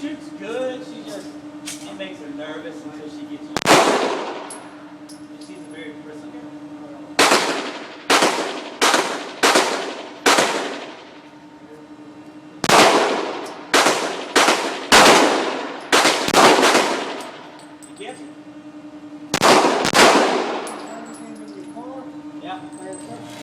shoots good. She just, it makes her nervous until she gets used. She's a very person. You get it? Yeah.